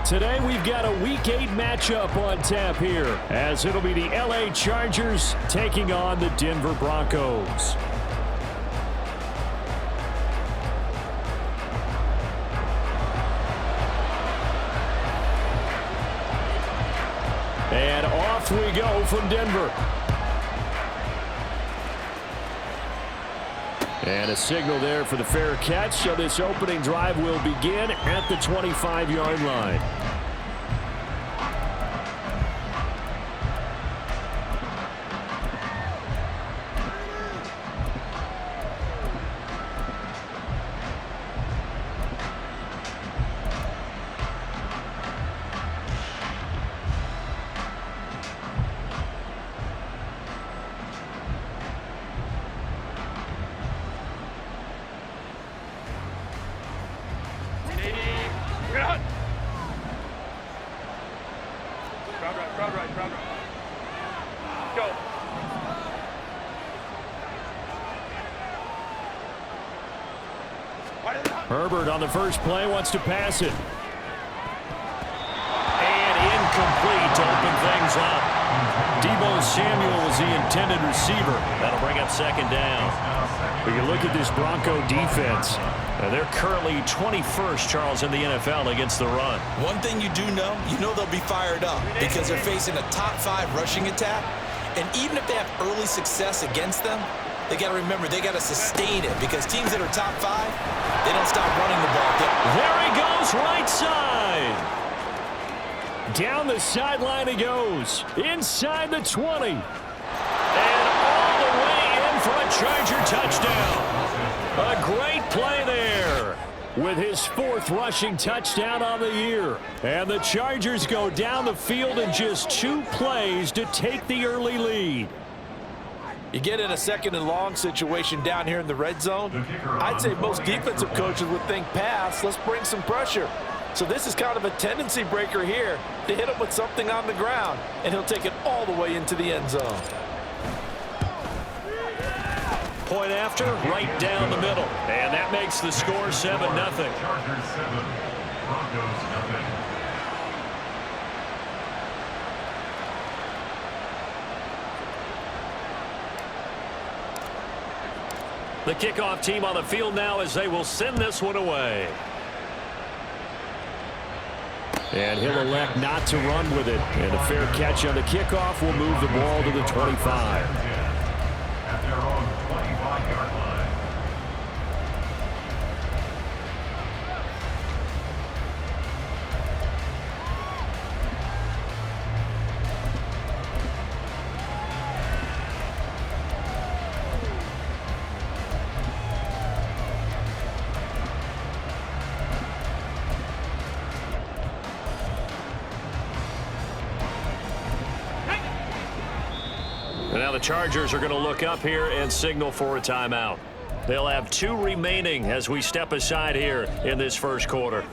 Today we've got a Week 8 matchup on tap here, as it'll be the LA Chargers taking on the Denver Broncos. And off we go from Denver. And a signal there for the fair catch, so this opening drive will begin at the 25-yard line. Herbert on the first play wants to pass it. And incomplete to open things up. Deebo Samuel was the intended receiver. That'll bring up second down. We can look at this Bronco defense. They're currently 21st, Charles, in the NFL against the run. One thing you do know, they'll be fired up because they're facing a top 5 rushing attack. And even if they have early success against them, they got to remember they got to sustain it because teams that are top 5, they don't stop running the ball. There he goes, right side. Down the sideline he goes, inside the 20. And all the way in for a Charger touchdown. A great play there with his 4th rushing touchdown on the year. And the Chargers go down the field in just 2 plays to take the early lead. You get in a 2nd and long situation down here in the red zone, I'd say most defensive coaches would think pass, let's bring some pressure. So this is kind of a tendency breaker here to hit him with something on the ground, and he'll take it all the way into the end zone. Point after, right down the middle. And that makes the score 7-0. Chargers 7, Broncos 0. The kickoff team on the field now as they will send this one away. And he'll elect not to run with it. And a fair catch on the kickoff will move the ball to the 25. At their own 25-yard line. And now the Chargers are going to look up here and signal for a timeout. They'll have 2 remaining as we step aside here in this first quarter.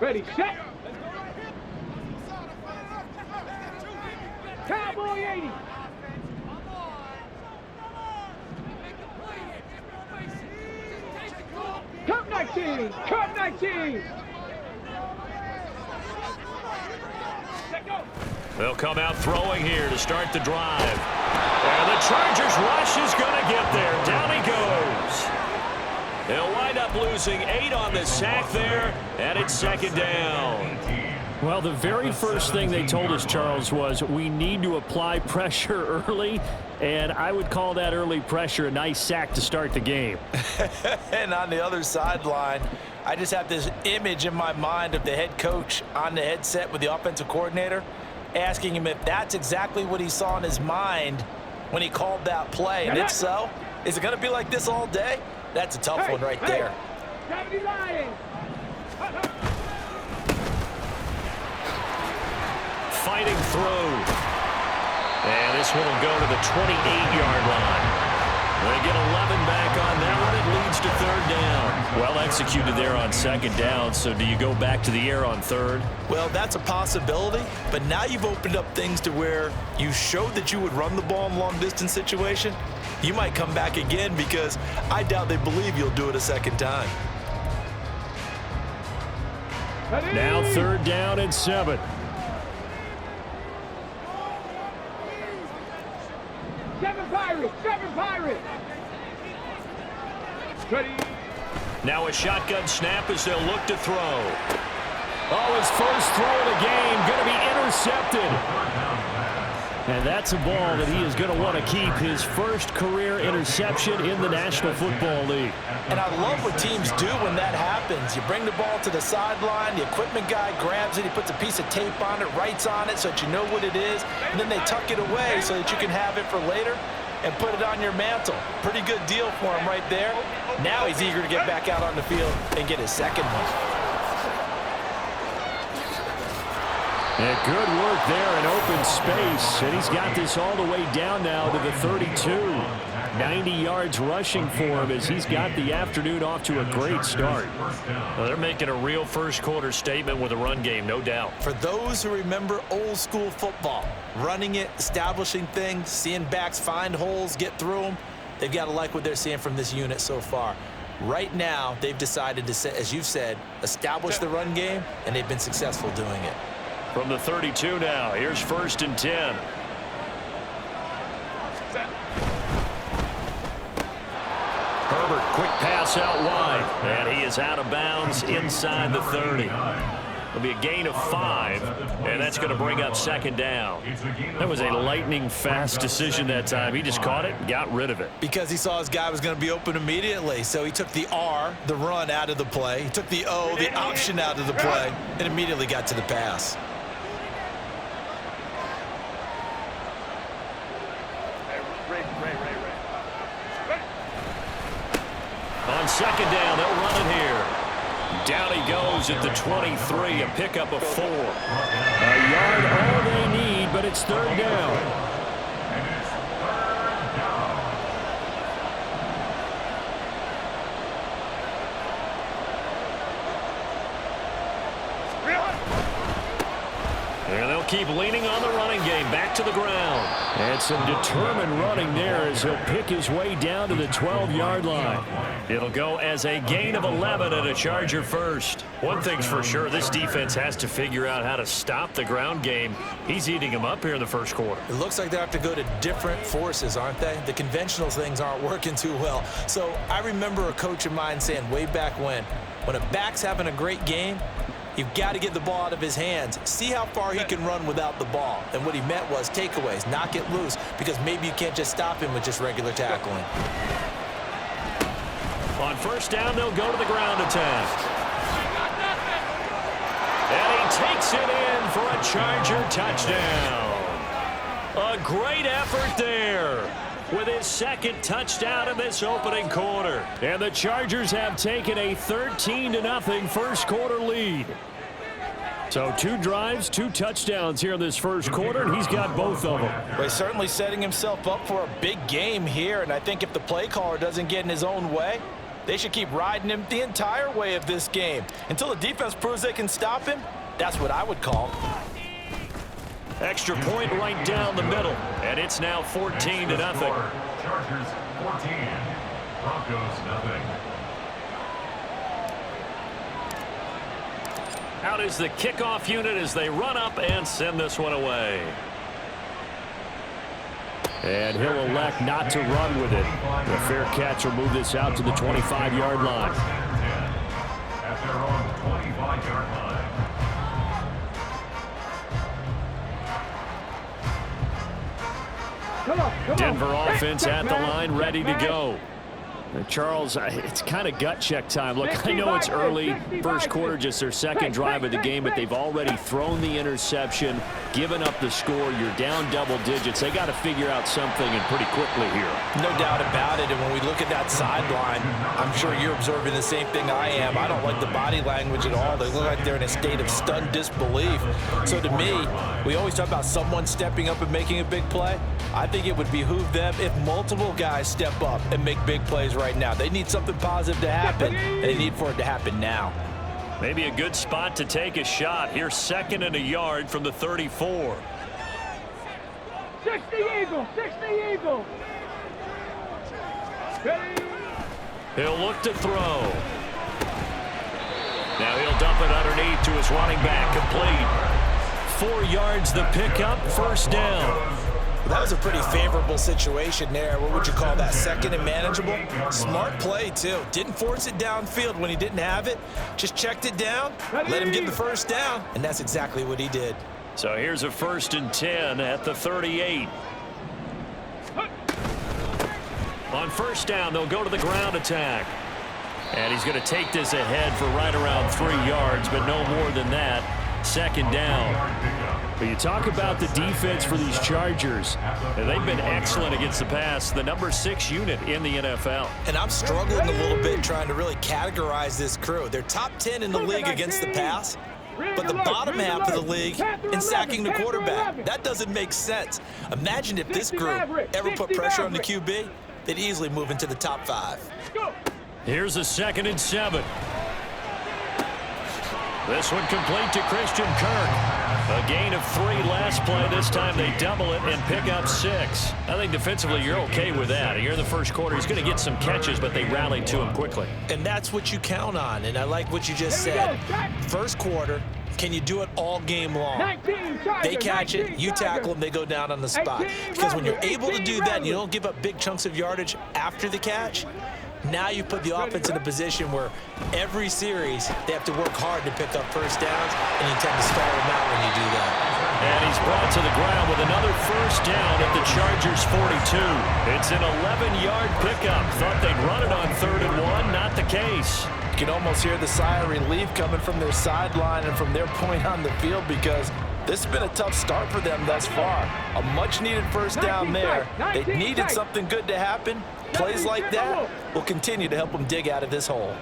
Ready, set. Cowboy 80. Cup 19! Cup 19! They'll come out throwing here to start the drive. And the Chargers rush is going to get there. Down he goes. They'll wind up losing 8 on the sack there, and it's second down. Well, the very first thing they told us, Charles, was we need to apply pressure early, and I would call that early pressure a nice sack to start the game. And on the other sideline, I just have this image in my mind of the head coach on the headset with the offensive coordinator asking him if that's exactly what he saw in his mind when he called that play. And if so, is it going to be like this all day? That's a tough one right there. Fighting through. And this one will go to the 28-yard line. They get 11 back on that one. It leads to third down. Well executed there on second down. So do you go back to the air on third? Well, that's a possibility, but now you've opened up things to where you showed that you would run the ball in long-distance situation. You might come back again because I doubt they believe you'll do it a second time. Now third down and 7. Seven Pirates. Ready. Now a shotgun snap as they'll look to throw. Oh, his first throw of the game going to be intercepted. And that's a ball that he is going to want to keep, his first career interception in the National Football League. And I love what teams do when that happens. You bring the ball to the sideline, the equipment guy grabs it, he puts a piece of tape on it, writes on it so that you know what it is, and then they tuck it away so that you can have it for later and put it on your mantle. Pretty good deal for him right there. Now he's eager to get back out on the field and get his second one. And good work there in open space, and he's got this all the way down now to the 32. 90 yards rushing for him as he's got the afternoon off to a great start. Well, they're making a real first quarter statement with a run game, no doubt. For those who remember old school football, running it, establishing things, seeing backs find holes, get through them, they've got to like what they're seeing from this unit so far. Right now, they've decided to, as you've said, establish the run game, and they've been successful doing it. From the 32 now, here's first and 10. Herbert, quick pass out wide, and he is out of bounds inside the 30. It'll be a gain of 5, and that's going to bring up second down. That was a lightning-fast decision that time. He just caught it and got rid of it. Because he saw his guy was going to be open immediately, so he took the R, the run, out of the play. He took the O, the option, out of the play, and immediately got to the pass. On second down, they'll run it here. Down he goes at the 23, a pickup of 4. A yard, all they need, but it's third down. And they'll keep leaning on the running game, back to the ground. And some determined running there as he'll pick his way down to the 12-yard line. It'll go as a gain of 11 and a Charger first. One thing's for sure, this defense has to figure out how to stop the ground game. He's eating them up here in the first quarter. It looks like they have to go to different forces, aren't they? The conventional things aren't working too well. So I remember a coach of mine saying way back when a back's having a great game, you've got to get the ball out of his hands. See how far he can run without the ball. And what he meant was takeaways, knock it loose, because maybe you can't just stop him with just regular tackling. On first down, they'll go to the ground attack. And he takes it in for a Charger touchdown. A great effort there with his second touchdown in this opening quarter. And the Chargers have taken a 13-0 first quarter lead. So 2 drives, 2 touchdowns here in this first quarter, and he's got both of them. Well, he's certainly setting himself up for a big game here, and I think if the play caller doesn't get in his own way, they should keep riding him the entire way of this game. Until the defense proves they can stop him, that's what I would call. Extra point right down the middle, and it's now 14-0. Chargers 14, Broncos nothing. Out is the kickoff unit as they run up and send this one away. And he'll elect not to run with it. The fair catch will move this out to the 25-yard line. At their own 25-yard line. Come on. Denver offense at the line, ready to go. Charles, it's kind of gut check time. Look, I know it's early, first quarter, just their second drive of the game, but they've already thrown the interception, given up the score. You're down double digits. They got to figure out something, and pretty quickly here. No doubt about it, and when we look at that sideline, I'm sure you're observing the same thing I am. I don't like the body language at all. They look like they're in a state of stunned disbelief. So to me, we always talk about someone stepping up and making a big play. I think it would behoove them if multiple guys step up and make big plays right now. They need something positive to happen, and they need for it to happen now. Maybe a good spot to take a shot. Here's 2nd and a yard from the 34. 60 Eagles, 60 Eagles. Ready. He'll look to throw. Now he'll dump it underneath to his running back, complete. 4 yards the pickup, first down. That was a pretty favorable situation there. What would you call that? 2nd and manageable? Smart play, too. Didn't force it downfield when he didn't have it. Just checked it down, let him get the first down, and that's exactly what he did. So here's a 1st and 10 at the 38. On first down, they'll go to the ground attack. And he's going to take this ahead for right around 3 yards, but no more than that. 2nd down. But you talk about the defense for these Chargers. They've been excellent against the pass, the number 6 unit in the NFL. And I'm struggling a little bit trying to really categorize this crew. They're top 10 in the league against the pass, but the bottom half of the league in sacking the quarterback. That doesn't make sense. Imagine if this group ever put pressure on the QB, they'd easily move into the top 5. Here's a 2nd and 7. This one complete to Christian Kirk. A gain of 3 last play. This time they double it and pick up 6. I think defensively you're okay with that. Here in the first quarter, he's going to get some catches, but they rallied to him quickly. And that's what you count on, and I like what you just said. First quarter, can you do it all game long? They catch it, you tackle them, they go down on the spot. Because when you're able to do that and you don't give up big chunks of yardage after the catch, now you put the offense in a position where every series they have to work hard to pick up first downs, and you tend to stall them out when you do that. And he's brought to the ground with another first down at the Chargers' 42. It's an 11-yard pickup. Thought they'd run it on 3rd and 1. Not the case. You can almost hear the sigh of relief coming from their sideline and from their point on the field, because this has been a tough start for them thus far. A much-needed first down there. They needed something good to happen. Plays like that will continue to help them dig out of this hole.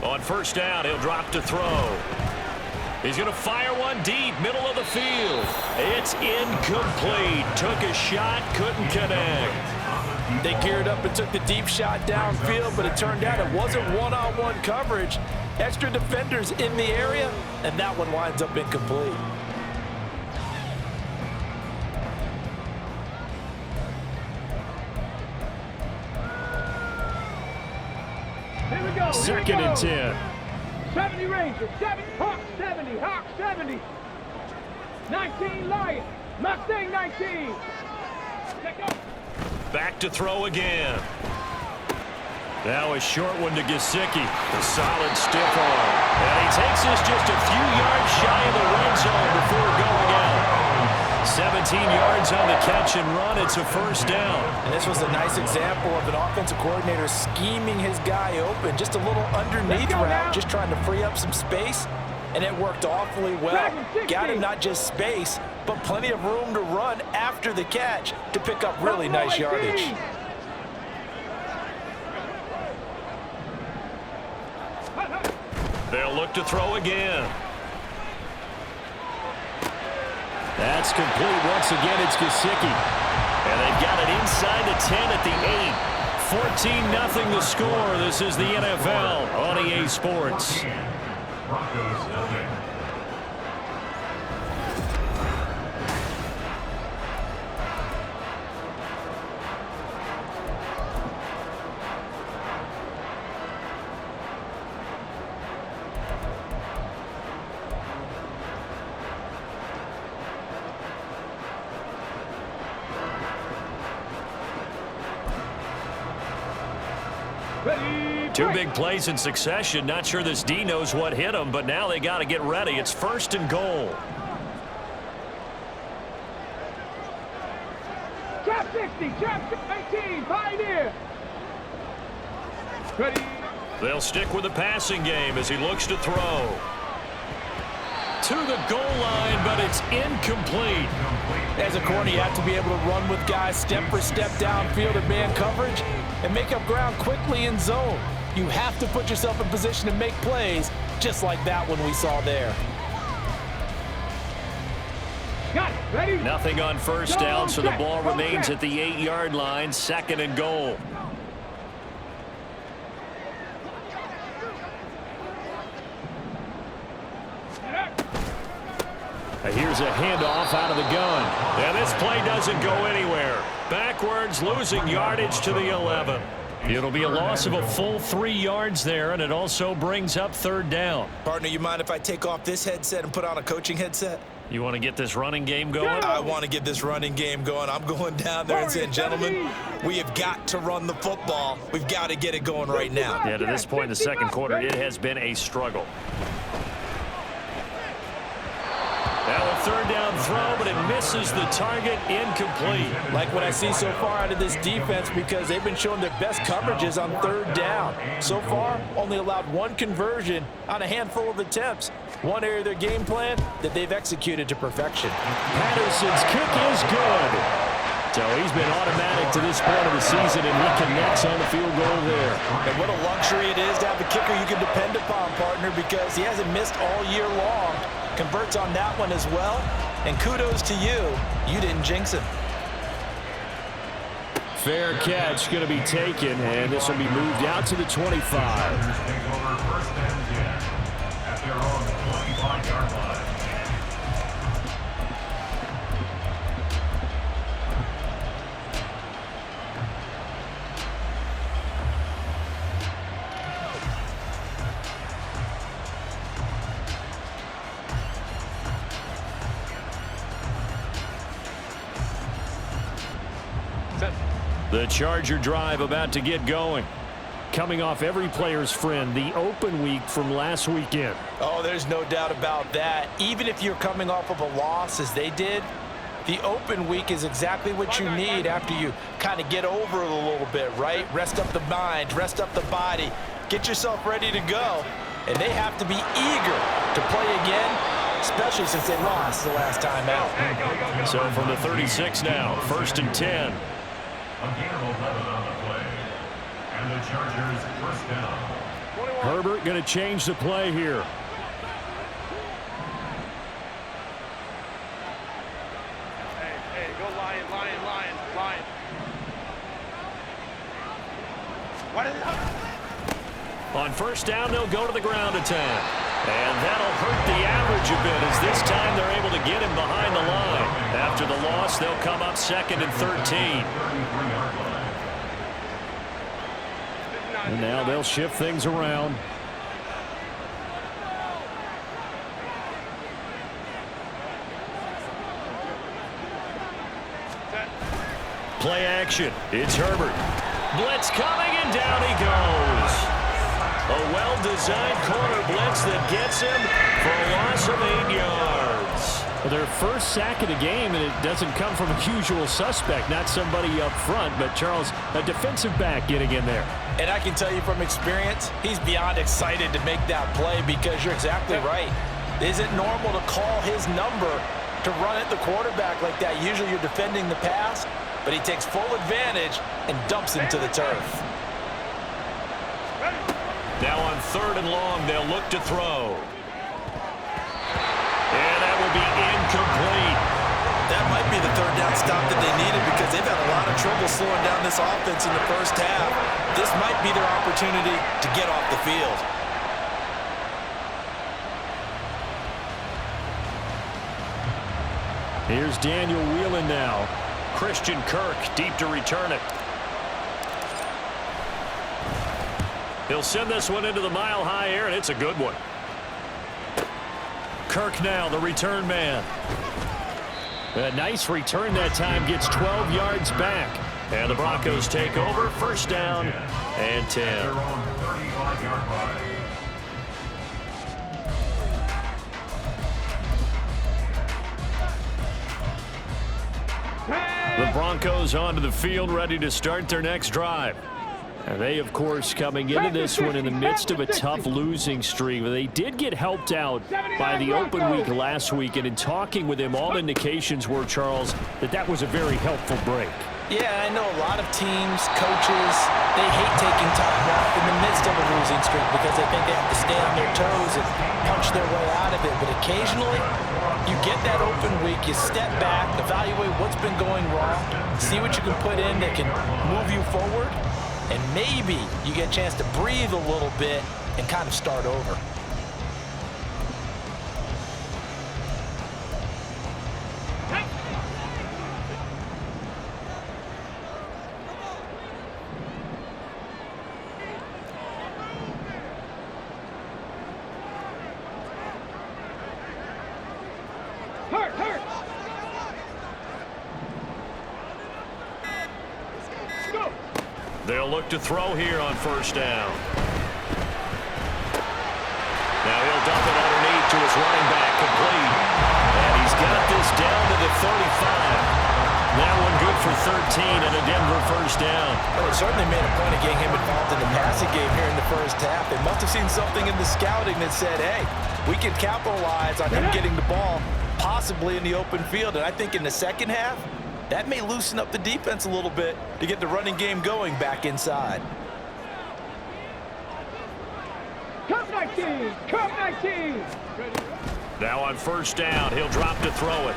On first down, he'll drop to throw. He's going to fire one deep, middle of the field. It's incomplete. Took a shot, couldn't connect. They geared up and took the deep shot downfield, but it turned out it wasn't one-on-one coverage. Extra defenders in the area, and that one winds up incomplete. Here we go. 2nd and 10. 70 Rangers, Hawk 70, Hawk 70. 19 Lions, Mustang 19. Back to throw again. Now a short one to Gesicki. The solid stiff arm. And he takes this just a few yards shy of the red zone before going out. 17 yards on the catch and run. It's a first down. And this was a nice example of an offensive coordinator scheming his guy open. Just a little underneath route, just trying to free up some space. And it worked awfully well. Got him not just space, but plenty of room to run after the catch to pick up really nice yardage. They'll look to throw again. That's complete once again. It's Gesicki. And they've got it inside the 10 at the 8. 14-0 the score. This is the NFL on EA Sports. Broncos nothing. Two big plays in succession. Not sure this D knows what hit him, but now they got to get ready. It's 1st and goal. 60, trap 19, Pioneer. Ready. They'll stick with the passing game as he looks to throw. To the goal line, but it's incomplete. As a corner, you have to be able to run with guys step for step downfield in man coverage and make up ground quickly in zone. You have to put yourself in position to make plays, just like that one we saw there. Got it. Ready. Nothing on first down, so the ball remains at the 8-yard line, 2nd and goal. Here's a handoff out of the gun. And this play doesn't go anywhere. Backwards, losing yardage to the 11. It'll be a loss of a full 3 yards there, and it also brings up 3rd down. Partner, you mind if I take off this headset and put on a coaching headset? You want to get this running game going? I want to get this running game going. I'm going down there and saying, gentlemen, we have got to run the football. We've got to get it going right now. Yeah, to this point in the second quarter, it has been a struggle. Now a 3rd down throw, but it misses the target, incomplete. Like what I see so far out of this defense, because they've been showing their best coverages on 3rd down. So far, only allowed 1 conversion on a handful of attempts. One area of their game plan that they've executed to perfection. Patterson's kick is good. So he's been automatic to this point of the season, and he connects on the field goal there. And what a luxury it is to have a kicker you can depend upon, partner, because he hasn't missed all year long. Converts on that one as well, and kudos to you. You didn't jinx him. Fair catch going to be taken, and this will be moved out to the 25. Take over 1st and 10 at their own 25-yard line. The Charger drive about to get going. Coming off every player's friend, the open week from last weekend. Oh, there's no doubt about that. Even if you're coming off of a loss as they did, the open week is exactly what you need after you kind of get over it a little bit, right? Rest up the mind, rest up the body, get yourself ready to go. And they have to be eager to play again, especially since they lost the last time out. So from the 36 now, 1st and 10. A gain of 11 on the play. And the Chargers 1st down. Herbert going to change the play here. Hey, go lion. What is it? On 1st down, they'll go to the ground attack. And that'll hurt the average a bit as this time they're able to get him behind the line. After the loss, they'll come up 2nd and 13. And now they'll shift things around. Play action. It's Herbert. Blitz coming, and down he goes. A well-designed corner blitz that gets him for a loss of 8 yards. Well, their first sack of the game, and it doesn't come from a usual suspect, not somebody up front, but Charles, a defensive back getting in there. And I can tell you from experience, he's beyond excited to make that play because you're exactly right. Is it normal to call his number to run at the quarterback like that? Usually you're defending the pass, but he takes full advantage and dumps him to the turf. Now on 3rd and long, they'll look to throw. And that will be incomplete. That might be the 3rd down stop that they needed because they've had a lot of trouble slowing down this offense in the first half. This might be their opportunity to get off the field. Here's Daniel Whelan now. Christian Kirk deep to return it. He'll send this one into the mile-high air, and it's a good one. Kirk now, the return man. A nice return that time, gets 12 yards back. And the Broncos take over, 1st down and 10. Their own 35-yard line. The Broncos onto the field, ready to start their next drive. And they, of course, coming into this one in the midst of a tough losing streak. They did get helped out by the open week last week, and in talking with him, all indications were, Charles, that was a very helpful break. Yeah, I know a lot of teams, coaches, they hate taking time off in the midst of a losing streak because they think they have to stay on their toes and punch their way out of it. But occasionally, you get that open week, you step back, evaluate what's been going wrong, see what you can put in that can move you forward, and maybe you get a chance to breathe a little bit and kind of start over. They'll look to throw here on first down. Now he'll dump it underneath to his running back, complete. And he's got this down to the 35. That one good for 13 and a Denver first down. Well, it certainly made a point of getting him involved in the passing game here in the first half. They must have seen something in the scouting that said, hey, we can capitalize on him getting the ball, possibly in the open field. And I think in the second half, that may loosen up the defense a little bit to get the running game going back inside. Come 19! Come 19! Now on first down, he'll drop to throw it.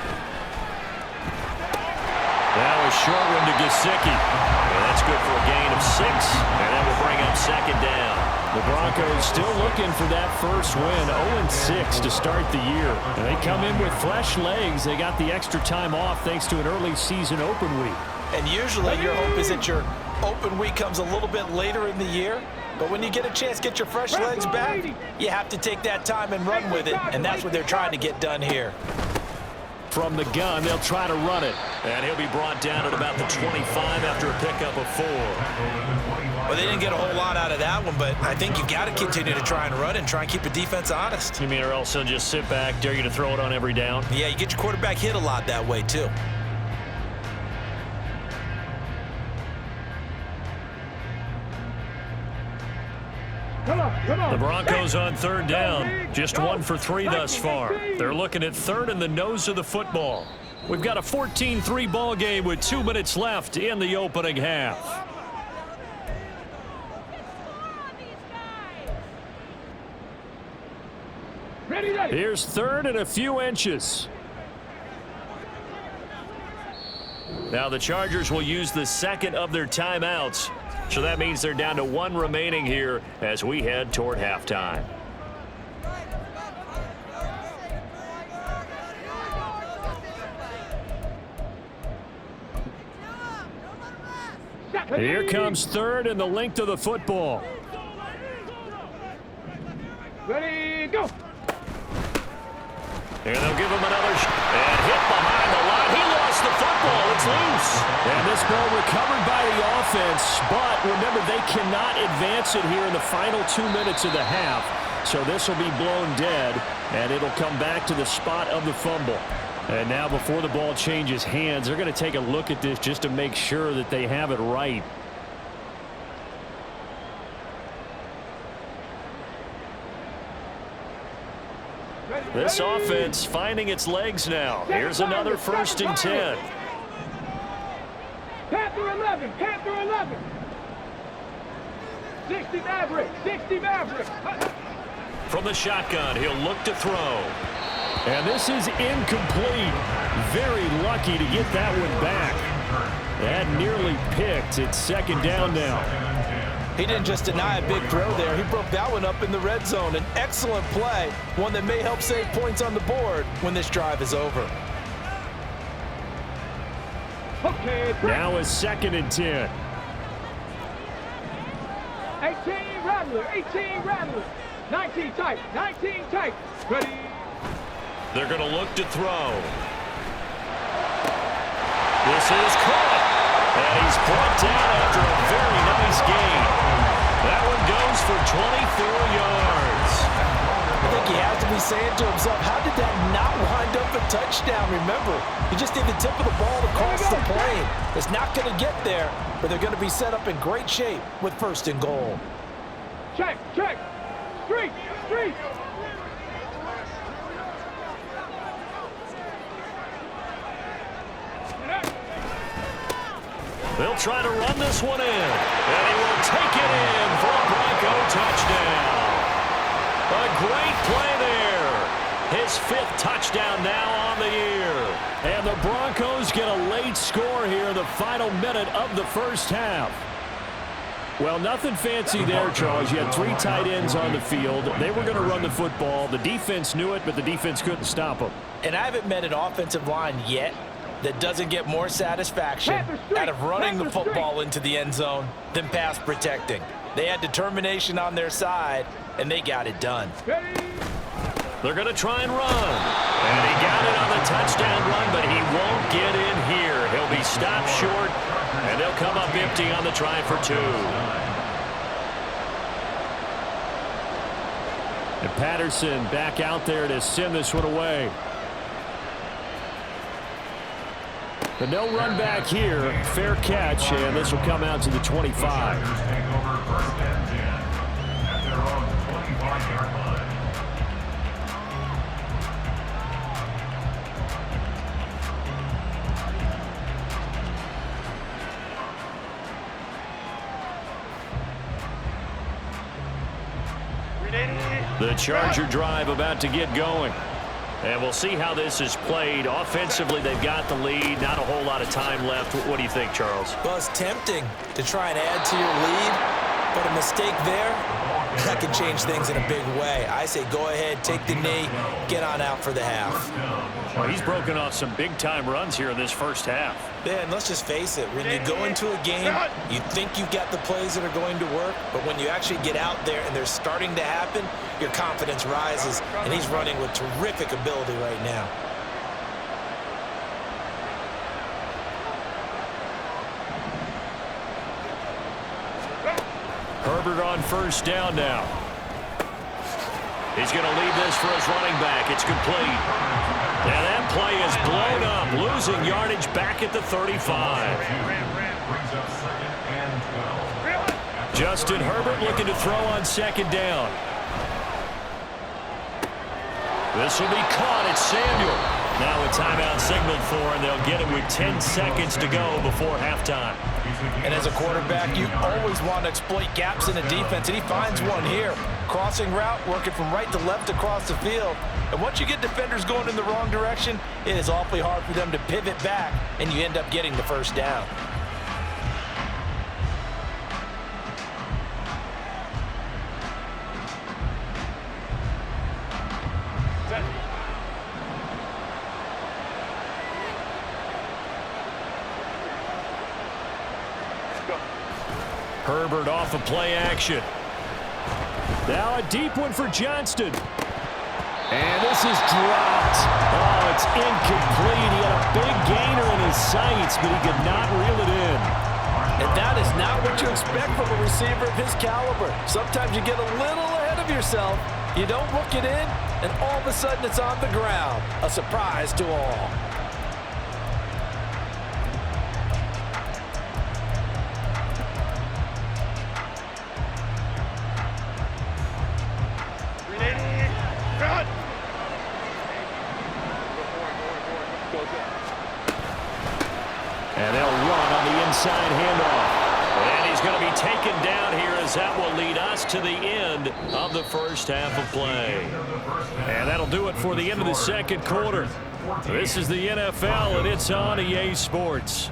Now a short one to Gesicki. And that's good for a gain of 6, and that will bring up second down. The Broncos still looking for that first win, 0-6 to start the year. And they come in with fresh legs. They got the extra time off thanks to an early season open week. And usually your hope is that your open week comes a little bit later in the year. But when you get a chance to get your fresh legs back, you have to take that time and run with it. And that's what they're trying to get done here. From the gun, they'll try to run it. And he'll be brought down at about the 25 after a pickup of 4. Well, they didn't get a whole lot out of that one, but I think you've got to continue to try and run and try and keep the defense honest. You mean or else they'll just sit back, dare you to throw it on every down? Yeah, you get your quarterback hit a lot that way, too. The Broncos on third down, just 1 for 3 thus far. They're looking at third in the nose of the football. We've got a 14-3 ball game with 2 minutes left in the opening half. Here's third and a few inches. Now the Chargers will use the second of their timeouts. So that means they're down to 1 remaining here as we head toward halftime. Here comes third and the length of the football. Ready, go! And they'll give him another and hit behind the line. He lost the football. It's loose. And this ball recovered by the offense. But remember, they cannot advance it here in the final 2 minutes of the half. So this will be blown dead, and it'll come back to the spot of the fumble. And now before the ball changes hands, they're going to take a look at this just to make sure that they have it right. This offense finding its legs now. Here's another 1st and 10. Panther 11, Panther 11. 60 Maverick, 60 Maverick. From the shotgun, he'll look to throw. And this is incomplete. Very lucky to get that one back. That nearly picked. It's second down now. He didn't just deny a big throw there. He broke that one up in the red zone. An excellent play, one that may help save points on the board when this drive is over. Okay, now is 2nd and 10. 18 Rattler, 18 Rattler. 19 tight, 19 tight. Ready. They're going to look to throw. This is caught. And he's brought down after a very nice gain. That one goes for 24 yards. I think he has to be saying to himself, how did that not wind up at touchdown. Remember, you just need the tip of the ball to cross the plane. It's not going to get there, but they're going to be set up in great shape with 1st and goal. Check, check. Street, street. They'll try to run this one in, and he will take it in for a Bronco touchdown. A great play there. His 5th touchdown now on the year. And the Broncos get a late score here in the final minute of the first half. Well, nothing fancy there, Charles. You had 3 tight ends on the field. They were going to run the football. The defense knew it, but the defense couldn't stop them. And I haven't met an offensive line yet that doesn't get more satisfaction out of running the football into the end zone than pass protecting. They had determination on their side, and they got it done. They're going to try and run. And he got it on the touchdown run, but he won't get in here. He'll be stopped short, and they'll come up empty on the try for 2. And Patterson back out there to send this one away. But no run back here. Fair catch, and this will come out to the 25. Take over 1st and 10 at their own 25-yard line. The Charger drive about to get going. And we'll see how this is played. Offensively, they've got the lead. Not a whole lot of time left. What do you think, Charles? Well, it's tempting to try and add to your lead, but a mistake there, that can change things in a big way. I say go ahead, take the knee, get on out for the half. Well, he's broken off some big-time runs here in this first half. Ben, let's just face it. When you go into a game, you think you've got the plays that are going to work, but when you actually get out there and they're starting to happen, your confidence rises, and he's running with terrific ability right now. Herbert on 1st down now. He's going to leave this for his running back. It's complete. And that play is blown up, losing yardage back at the 35. Brings up 2nd and 12. Justin Herbert looking to throw on 2nd down. This will be caught. It's Samuel. Now a timeout signaled for, and they'll get it with 10 seconds to go before halftime. And as a quarterback, you always want to exploit gaps in the defense, and he finds one here. Crossing route, working from right to left across the field. And once you get defenders going in the wrong direction, it is awfully hard for them to pivot back, and you end up getting the 1st down. Herbert off of play action. Now a deep one for Johnston. And this is dropped. Oh, it's incomplete. He had a big gainer in his sights, but he could not reel it in. And that is not what you expect from a receiver of his caliber. Sometimes you get a little ahead of yourself. You don't look it in, and all of a sudden it's on the ground. A surprise to all. And they'll run on the inside handoff. And he's going to be taken down here as that will lead us to the end of the first half of play. And that'll do it for the end of the second quarter. This is the NFL, and it's on EA Sports.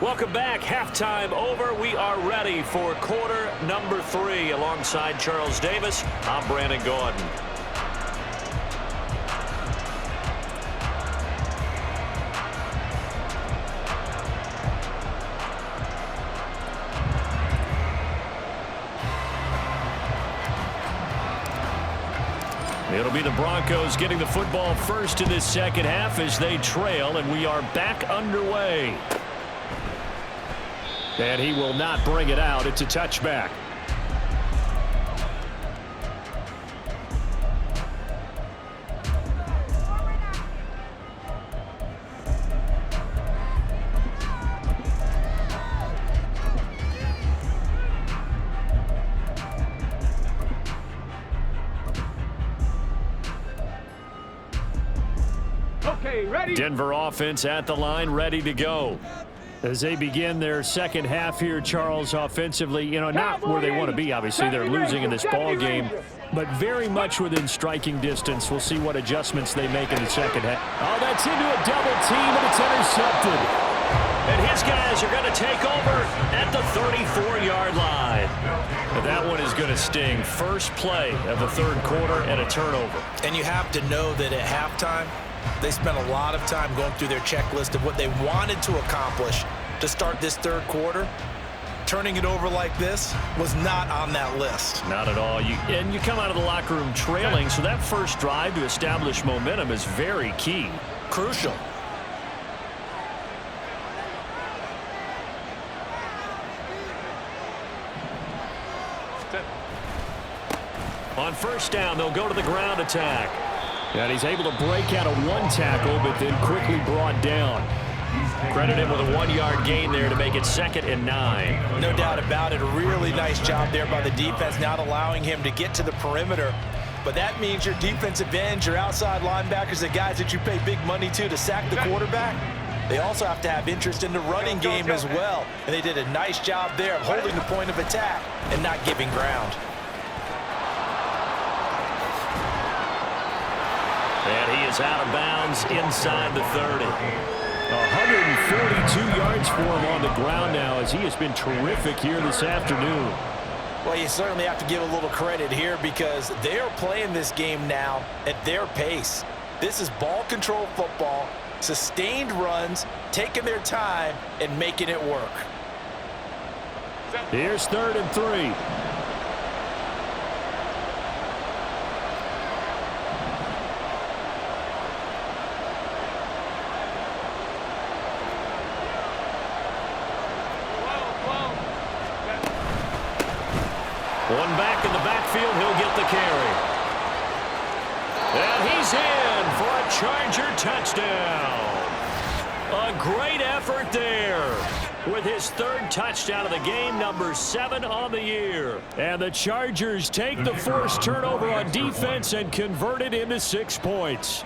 Welcome back. Halftime over. We are ready for quarter number 3. Alongside Charles Davis, I'm Brandon Gordon. It'll be the Broncos getting the football first in this second half as they trail, and we are back underway. And he will not bring it out. It's a touchback. Denver offense at the line, ready to go. As they begin their second half here, Charles, offensively, not where they want to be. Obviously, they're losing in this ball game, but very much within striking distance. We'll see what adjustments they make in the second half. Oh, that's into a double team, and it's intercepted. And his guys are going to take over at the 34-yard line. But that one is going to sting. First play of the third quarter and a turnover. And you have to know that at halftime, they spent a lot of time going through their checklist of what they wanted to accomplish to start this third quarter. Turning it over like this was not on that list. Not at all. And you come out of the locker room trailing, so that first drive to establish momentum is very key. Crucial. On first down, they'll go to the ground attack. And he's able to break out of one tackle, but then quickly brought down. Credit him with a 1-yard gain there to make it 2nd and 9. No doubt about it. A really nice job there by the defense, not allowing him to get to the perimeter. But that means your defensive ends, your outside linebackers, the guys that you pay big money to sack the quarterback, they also have to have interest in the running game as well. And they did a nice job there of holding the point of attack and not giving ground. And he is out of bounds inside the 30. 142 yards for him on the ground now as he has been terrific here this afternoon. Well, you certainly have to give a little credit here because they are playing this game now at their pace. This is ball control football, sustained runs, taking their time and making it work. Here's 3rd and 3. One back in the backfield, he'll get the carry. And he's in for a Charger touchdown. A great effort there with his 3rd touchdown of the game, number 7 on the year. And the Chargers take the forced turnover on defense and convert it into 6 points.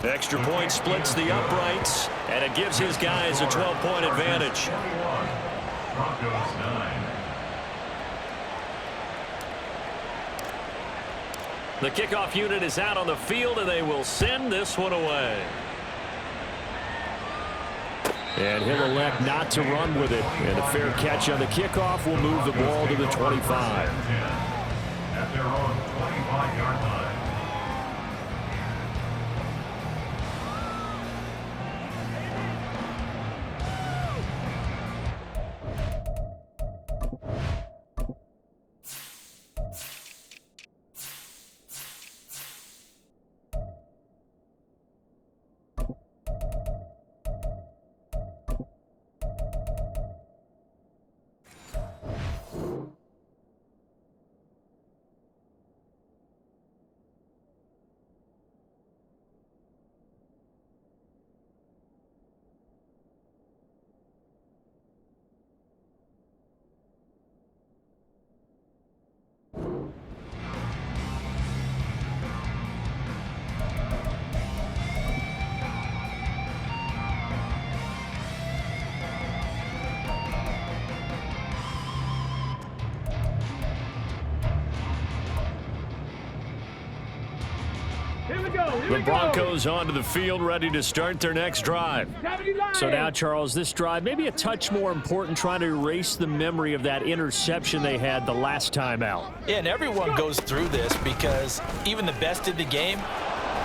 Extra point splits the uprights, and it gives his guys a 12-point advantage. Broncos 9. The kickoff unit is out on the field, and they will send this one away. And he'll elect not to run with it. And a fair catch on the kickoff will move the ball to the 25. At their own 25-yard line. The Broncos onto the field, ready to start their next drive. So now, Charles, this drive maybe a touch more important, trying to erase the memory of that interception they had the last time out. Yeah, and everyone goes through this because even the best in the game,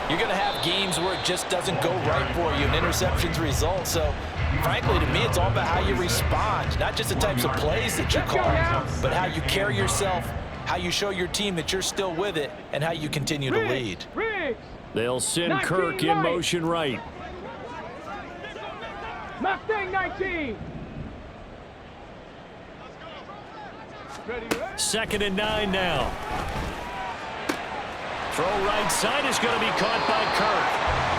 you're going to have games where it just doesn't go right for you, and interceptions result. So frankly, to me, it's all about how you respond, not just the types of plays that you call, but how you carry yourself, how you show your team that you're still with it, and how you continue to lead. They'll send Kirk in motion right. Mustang 19. 2nd and 9 now. Throw right side is going to be caught by Kirk.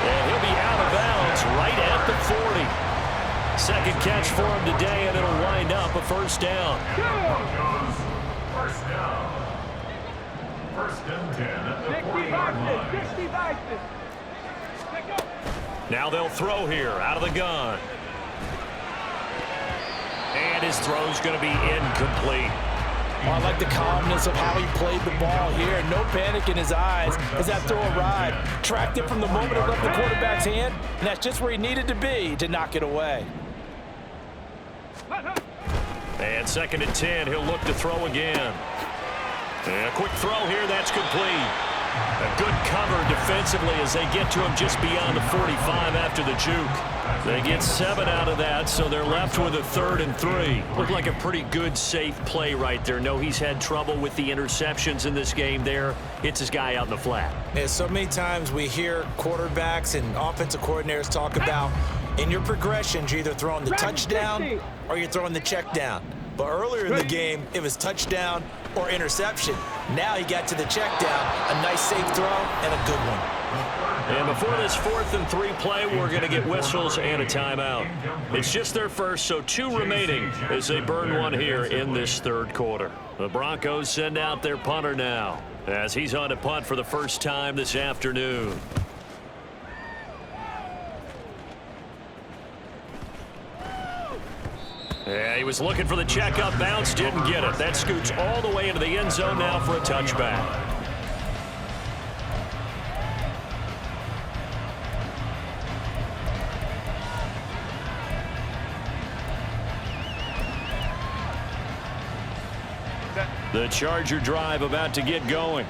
And he'll be out of bounds right at the 40. Second catch for him today, and it'll wind up a first down. First down. First and 10 at the 40-yard line. Now they'll throw here out of the gun. And his throw's going to be incomplete. Oh, I like the calmness of how he played the ball here. No panic in his eyes as that throw arrived. Tracked it from the moment it left the quarterback's hand, and that's just where he needed to be to knock it away. And 2nd and 10, he'll look to throw again. And a quick throw here, that's complete. A good cover defensively as they get to him just beyond the 45 after the juke. They get 7 out of that, so they're left with a 3rd and 3. Looked like a pretty good, safe play right there. No, he's had trouble with the interceptions in this game there. Hits his guy out in the flat. Yeah, so many times we hear quarterbacks and offensive coordinators talk about in your progressions, you're either throwing the touchdown or you're throwing the check down. But earlier in the game, it was touchdown or interception. Now he got to the check down, a nice safe throw, and a good one. And before this 4th and 3 play, we're going to get whistles and a timeout. It's just their first, so 2 remaining as they burn one here in this 3rd quarter. The Broncos send out their punter now as he's on to punt for the first time this afternoon. Yeah, he was looking for the checkup bounce, didn't get it. That scoots all the way into the end zone now for a touchback. The Charger drive about to get going.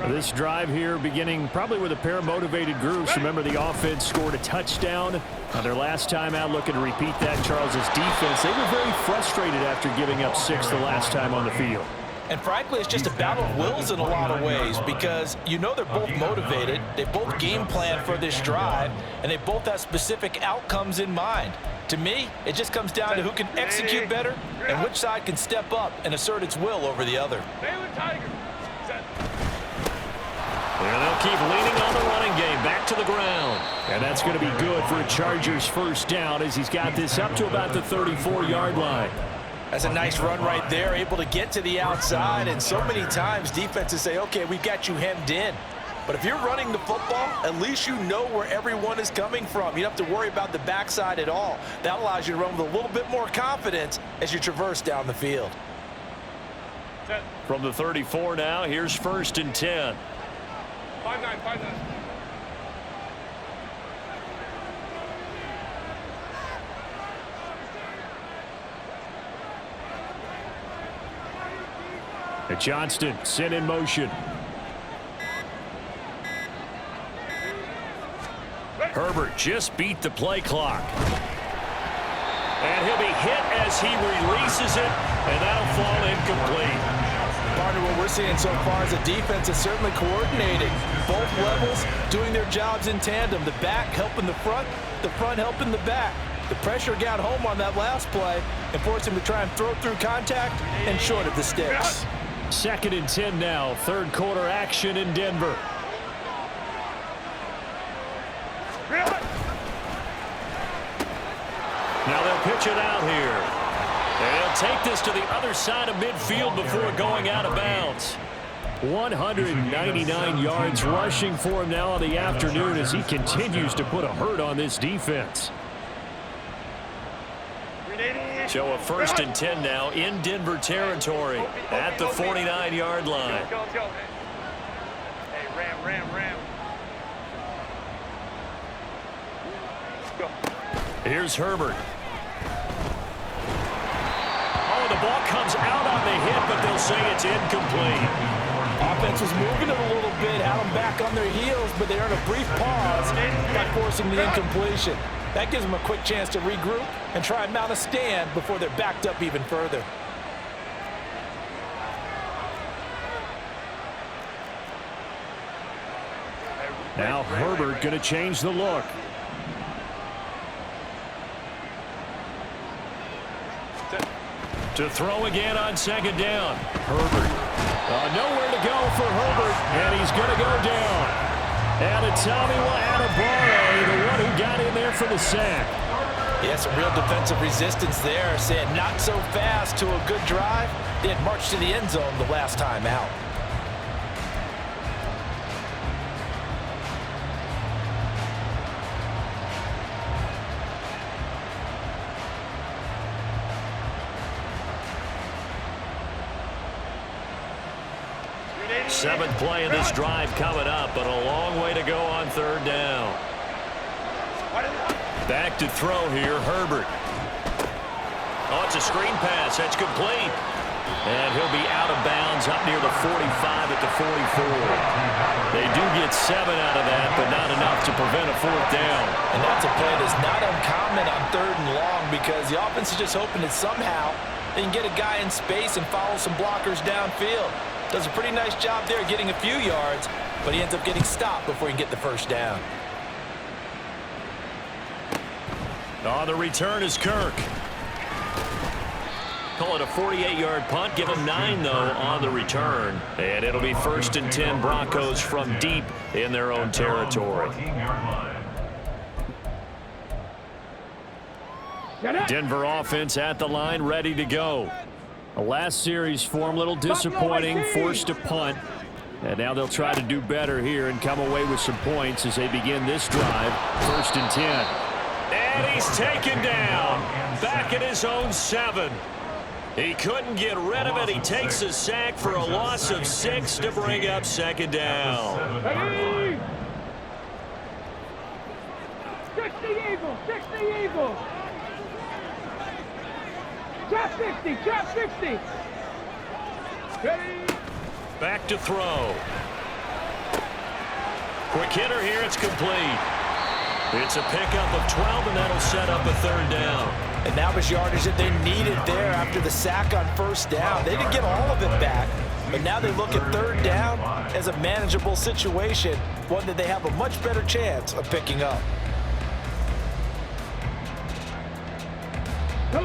This drive here beginning probably with a pair of motivated groups. Remember, the offense scored a touchdown on their last time out. Looking to repeat that. Charles' defense, they were very frustrated after giving up 6 the last time on the field. And frankly, it's just a battle of wills in a lot of ways because you know they're both motivated. They both game plan for this drive, and they both have specific outcomes in mind. To me, it just comes down to who can execute better and which side can step up and assert its will over the other. And they'll keep leaning on the running game back to the ground. And that's going to be good for a Chargers first down as he's got this up to about the 34-yard line. That's a nice run right there, able to get to the outside. And so many times defenses say, okay, we've got you hemmed in. But if you're running the football, at least you know where everyone is coming from. You don't have to worry about the backside at all. That allows you to run with a little bit more confidence as you traverse down the field. From the 34 now, here's 1st and 10. 5-9. Johnston sent in motion. Herbert just beat the play clock. And he'll be hit as he releases it, and that'll fall incomplete. Partner, what we're seeing so far is the defense is certainly coordinating. Both levels doing their jobs in tandem. The back helping the front helping the back. The pressure got home on that last play and forced him to try and throw through contact and short of the sticks. 2nd and 10 now. 3rd quarter action in Denver. Now they'll pitch it out here. And he'll take this to the other side of midfield before going out of bounds. 199 yards rushing for him now on the afternoon as he continues to put a hurt on this defense. So a 1st and 10 now in Denver territory at the 49-yard line. Hey, ram. Here's Herbert. Oh, the ball comes out on the hit, but they'll say it's incomplete. Offense was moving it a little bit, had them back on their heels, but they earned a brief pause by forcing the incompletion. That gives them a quick chance to regroup and try and mount a stand before they're backed up even further. Now Herbert going to change the look. To throw again on second down. Herbert. Nowhere to go for Herbert, and he's going to go down. And it's Tommy Adebawore, the one who got in there for the sack. Yeah, some real defensive resistance there, saying not so fast to a good drive. They had marched to the end zone the last time out. Seventh play of this drive coming up, but a long way to go on third down. Back to throw here, Herbert. Oh, it's a screen pass. That's complete. And he'll be out of bounds up near the 45 at the 44. They do get 7 out of that, but not enough to prevent a fourth down. And that's a play that's not uncommon on third and long because the offense is just hoping that somehow they can get a guy in space and follow some blockers downfield. Does a pretty nice job there getting a few yards, but he ends up getting stopped before he can get the first down. On the return is Kirk. Call it a 48-yard punt. Give him 9, though, on the return. And it'll be 1st and 10 Broncos from deep in their own territory. Denver offense at the line, ready to go. The last series form a little disappointing, forced to punt. And now they'll try to do better here and come away with some points as they begin this drive. 1st and 10. And he's taken down. Back at his own 7. He couldn't get rid of it. He takes a sack for a loss of 6 to bring up 2nd down. Hey! 60 Eagles, 60 Eagles. Trap 60, trap 60. Ready? Back to throw. Quick hitter here. It's complete. It's a pickup of 12, and that'll set up a 3rd down. And that was yardage that they needed there after the sack on 1st down. They didn't get all of it back, but now they look at 3rd down as a manageable situation, one that they have a much better chance of picking up.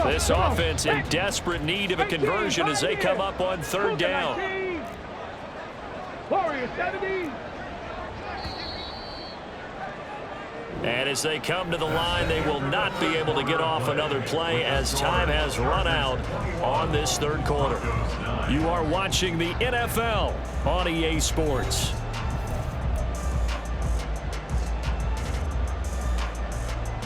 This offense in desperate need of a conversion as they come up on 3rd down. Warrior 70. And as they come to the line, they will not be able to get off another play as time has run out on this 3rd quarter. You are watching the NFL on EA Sports.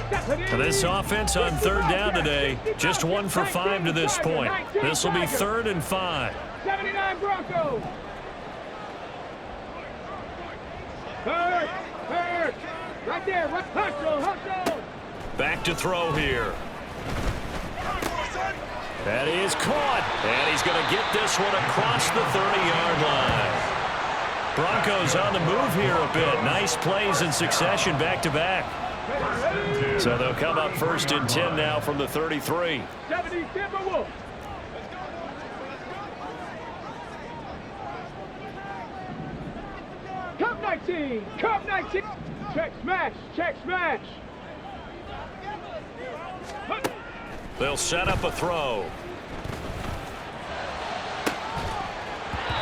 And this offense on 3rd down today, just 1 for 5 to this point. This will be 3rd and 5. 79 Broncos. Hurt. Right there. Hustle. Back to throw here. That is caught. And he's going to get this one across the 30-yard line. Broncos on the move here a bit. Nice plays in succession back-to-back. So they'll come up 1st and 10 now from the 33. 70 Timberwolves. Cup 19. Check smash. They'll set up a throw.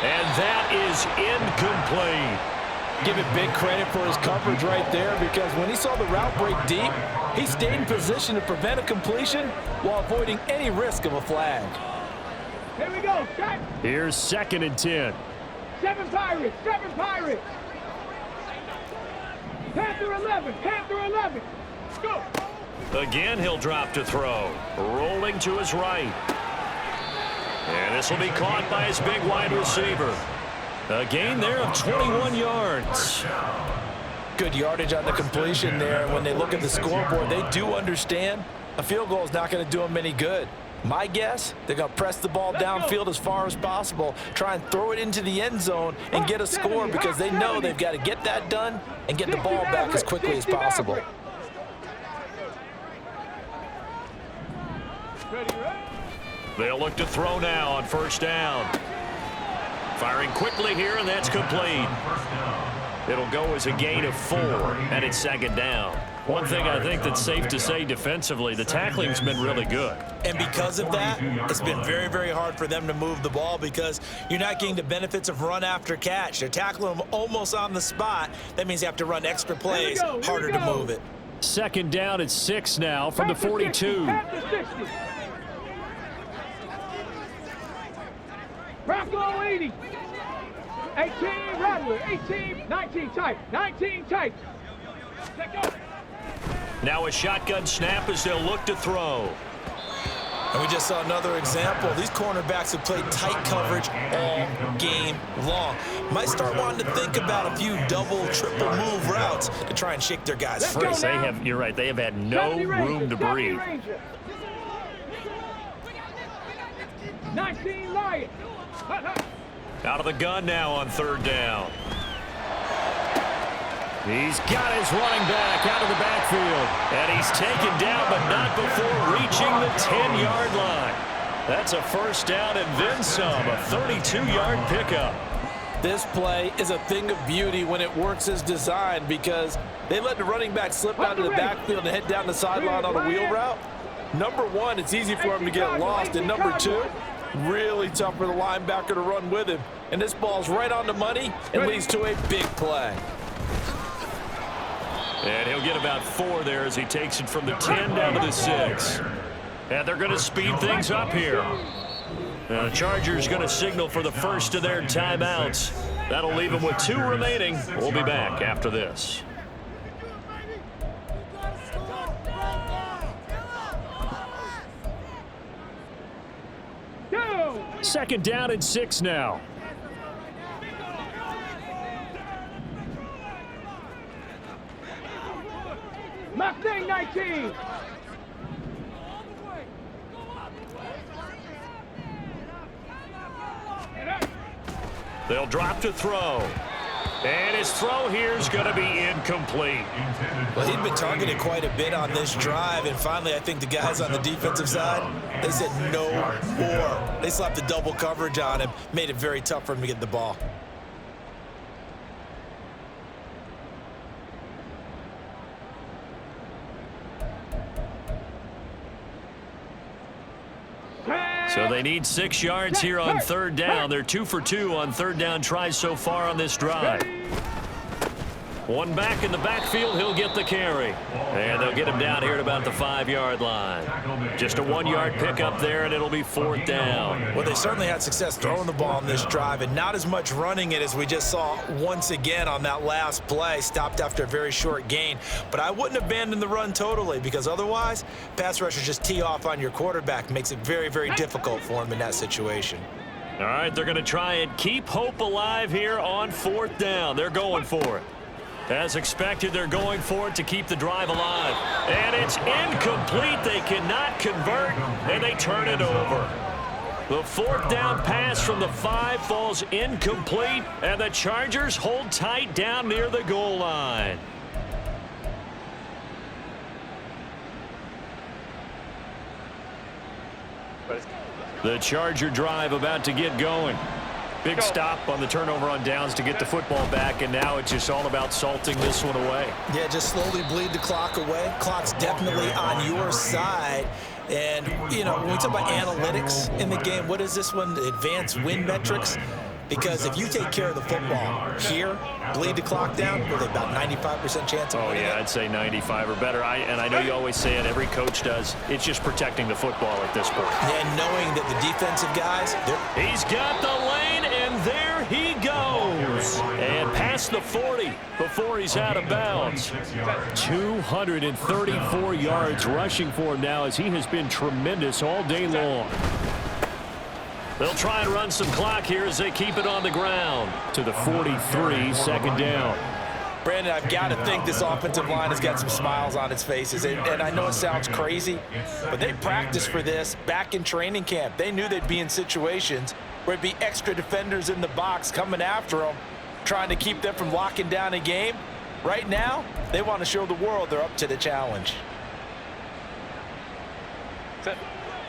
And that is incomplete. Give it big credit for his coverage right there because when he saw the route break deep, he stayed in position to prevent a completion while avoiding any risk of a flag. Here we go, set. Here's 2nd and 10. 7 Pirates. Panther 11. Go. Again, he'll drop to throw. Rolling to his right. And this will be caught by his big wide receiver. A gain there of 21 yards. Good yardage on the completion there. When they look at the scoreboard, they do understand a field goal is not going to do them any good. My guess, they're going to press the ball downfield as far as possible, try and throw it into the end zone and get a score because they know they've got to get that done and get the ball back as quickly as possible. They'll look to throw now on first down. Firing quickly here, and that's complete. It'll go as a gain of 4, and it's second down. One thing I think that's safe to say defensively, the tackling's been really good. And because of that, it's been very, very hard for them to move the ball because you're not getting the benefits of run after catch. They're tackling them almost on the spot. That means you have to run extra plays, harder to move it. Second down at 6 now from the 42. Bronco 80. 18 Rattler. 18, 19 tight. 19 tight. Now a shotgun snap as they'll look to throw. And we just saw another example. These cornerbacks have played tight coverage all game long. Might start wanting to think about a few double, triple move routes to try and shake their guys free. You're right, they have had no room to breathe. 19 Lion. Out of the gun now on third down. He's got his running back out of the backfield. And he's taken down, but not before reaching the 10-yard line. That's a first down and then some, a 32-yard pickup. This play is a thing of beauty when it works as designed because they let the running back slip out of the backfield and head down the sideline on a wheel route. Number one, it's easy for him to get lost. And number two, really tough for the linebacker to run with him. And this ball's right on the money and leads to a big play. And he'll get about 4 there as he takes it from the 10 down to the 6. And they're going to speed things up here. The Chargers going to signal for the first of their timeouts. That'll leave them with 2 remaining. We'll be back after this. Second down and 6 now. Mustang 19. They'll drop to throw. And his throw here is going to be incomplete. Well, he'd been targeted quite a bit on this drive, and finally I think the guys on the defensive side, they said no more. They slapped the double coverage on him, made it very tough for him to get the ball. So they need 6 yards here on third down. They're 2 for 2 on third down tries so far on this drive. One back in the backfield, he'll get the carry. And they'll get him down here at about the 5-yard line. Just a 1-yard pickup there, and it'll be 4th down. Well, they certainly had success throwing the ball on this drive, and not as much running it as we just saw once again on that last play. Stopped after a very short gain. But I wouldn't abandon the run totally, because otherwise, pass rushers just tee off on your quarterback. Makes it very, very difficult for him in that situation. All right, they're going to try and keep hope alive here on 4th down. They're going for it. As expected, they're going for it to keep the drive alive. And it's incomplete. They cannot convert, and they turn it over. The 4th down pass from the 5 falls incomplete, and the Chargers hold tight down near the goal line. The Charger drive about to get going. Big stop on the turnover on downs to get the football back, and now it's just all about salting this one away. Yeah, just slowly bleed the clock away. Clock's definitely on your side. And, you know, when we talk about analytics in the game, what is this one? The advanced win metrics? Because if you take care of the football here, bleed the clock down, with about 95% chance of winning. Oh, yeah, I'd say 95 or better. And I know you always say it, every coach does. It's just protecting the football at this point. And knowing that the defensive guys, he's got the lane, and there he goes. And past the 40 before he's out of bounds. 234 yards rushing for him now as he has been tremendous all day long. They'll try and run some clock here as they keep it on the ground to the 43, second down. Brandon, I've got to think this offensive line has got some smiles on its faces. And I know it sounds crazy, but they practiced for this back in training camp. They knew they'd be in situations where it'd be extra defenders in the box coming after them, trying to keep them from locking down a game. Right now, they want to show the world they're up to the challenge.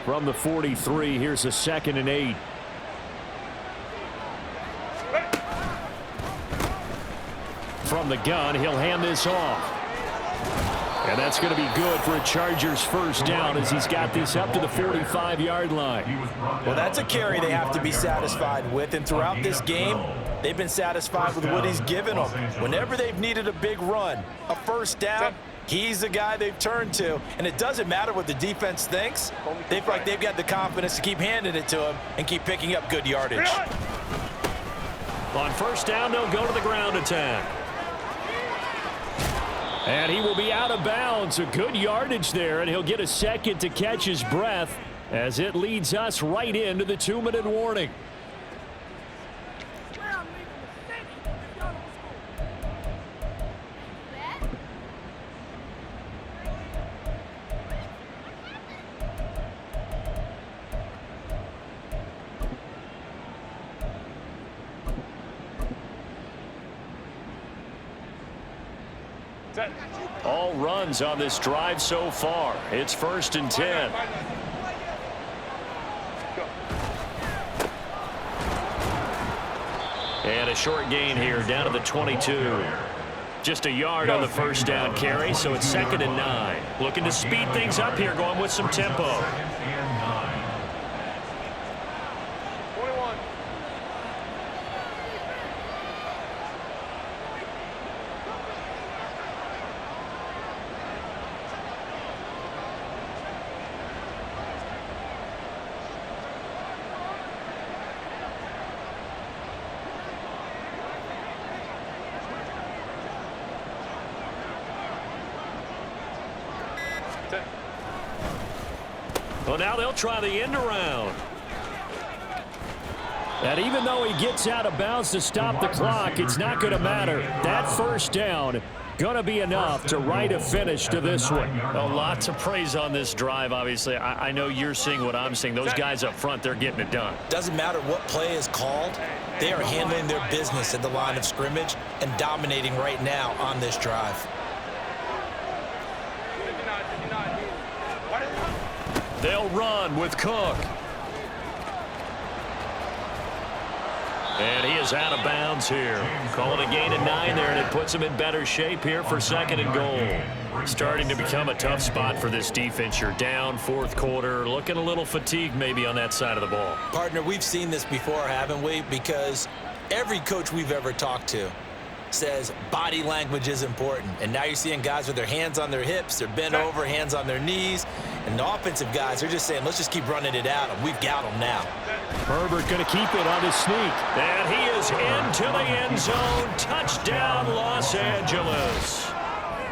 from the 43. Here's a 2nd and 8. From the gun, he'll hand this off. And that's going to be good for a Chargers first down as he's got this up to the 45-yard line. Well, that's a carry they have to be satisfied with. And throughout this game, they've been satisfied with what he's given them. Whenever they've needed a big run, a first down, he's the guy they've turned to. And it doesn't matter what the defense thinks. They've got the confidence to keep handing it to him and keep picking up good yardage. On first down, they'll go to the ground attack. And he will be out of bounds. A good yardage there, and he'll get a second to catch his breath as it leads us right into the 2-minute warning. All runs on this drive so far. It's 1st and 10. And a short gain here down to the 22. Just a yard on the first down carry, so it's 2nd and 9. Looking to speed things up here, going with some tempo. Well, now they'll try the end around. And even though he gets out of bounds to stop the clock, it's not going to matter. That first down going to be enough to write a finish to this one. Well, lots of praise on this drive, obviously. I know you're seeing what I'm seeing. Those guys up front, they're getting it done. Doesn't matter what play is called. They are handling their business at the line of scrimmage and dominating right now on this drive. They'll run with Cook. And he is out of bounds here. Calling a gain of 9 there, and it puts him in better shape here for 2nd and goal. Starting to become a tough spot for this defense. You're down 4th quarter, looking a little fatigued maybe on that side of the ball. Partner, we've seen this before, haven't we? Because every coach we've ever talked to says body language is important. And now you're seeing guys with their hands on their hips, they're bent over, hands on their knees. And the offensive guys are just saying, let's just keep running it at them. We've got them now. Herbert going to keep it on his sneak. And he is into the end zone. Touchdown, Los Angeles.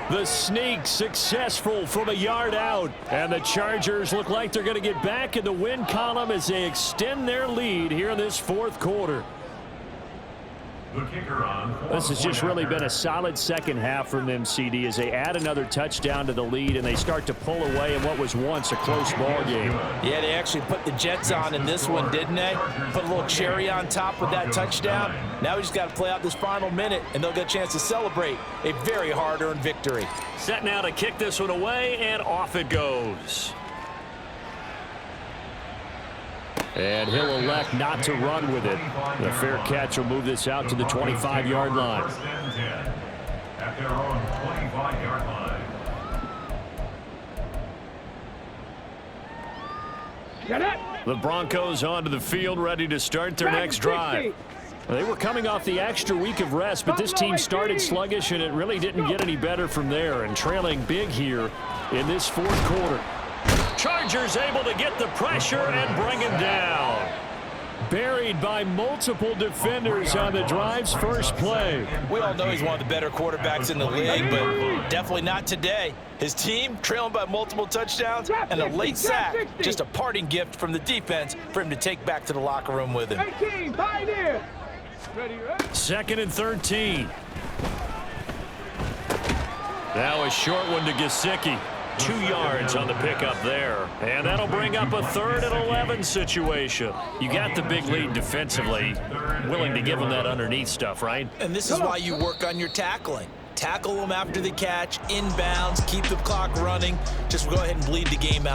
The sneak successful from a yard out. And the Chargers look like they're going to get back in the win column as they extend their lead here in this 4th quarter. This has just really been a solid second half from them, CD, as they add another touchdown to the lead and they start to pull away in what was once a close ball game. Yeah, they actually put the Jets on in this one, didn't they? Put a little cherry on top with that touchdown. Now we just got to play out this final minute, and they'll get a chance to celebrate a very hard-earned victory. Set now to kick this one away, and off it goes. And he'll elect not to run with it. The fair catch will move this out to the 25-yard line. At their own 25-yard line. Get it? The Broncos onto the field, ready to start their next drive. They were coming off the extra week of rest, but this team started sluggish, and it really didn't get any better from there. And trailing big here in this 4th quarter. Chargers able to get the pressure and bring him down. Buried by multiple defenders on the drive's first play. We all know he's one of the better quarterbacks in the league, but definitely not today. His team trailing by multiple touchdowns and a late sack. Just a parting gift from the defense for him to take back to the locker room with him. 18, Pioneer. Ready, 2nd and 13. Now a short one to Gesicki. 2 yards on the pickup there. And that'll bring up a 3rd and 11 situation. You got the big lead defensively. Willing to give them that underneath stuff, right? And this is why you work on your tackling. Tackle them after the catch, inbounds, keep the clock running. Just go ahead and bleed the game out.